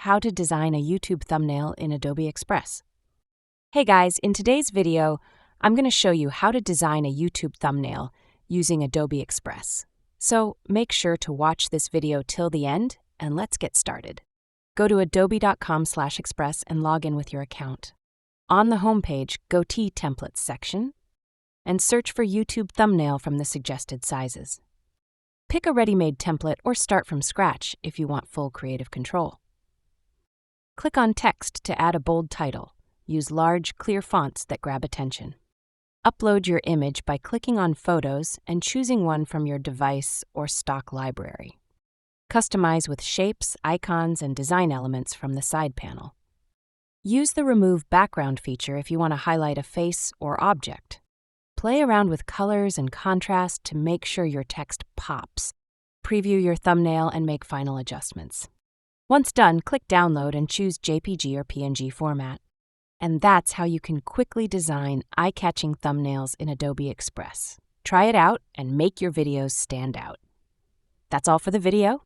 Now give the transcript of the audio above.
How to design a YouTube thumbnail in Adobe Express. Hey guys, in today's video, I'm going to show you how to design a YouTube thumbnail using Adobe Express. So make sure to watch this video till the end, and let's get started. Go to adobe.com/express and log in with your account. On the homepage, go to Templates section and search for YouTube thumbnail from the suggested sizes. Pick a ready-made template or start from scratch if you want full creative control. Click on Text to add a bold title. Use large, clear fonts that grab attention. Upload your image by clicking on Photos and choosing one from your device or stock library. Customize with shapes, icons, and design elements from the side panel. Use the Remove Background feature if you want to highlight a face or object. Play around with colors and contrast to make sure your text pops. Preview your thumbnail and make final adjustments. Once done, click Download and choose JPG or PNG format. And that's how you can quickly design eye-catching thumbnails in Adobe Express. Try it out and make your videos stand out. That's all for the video.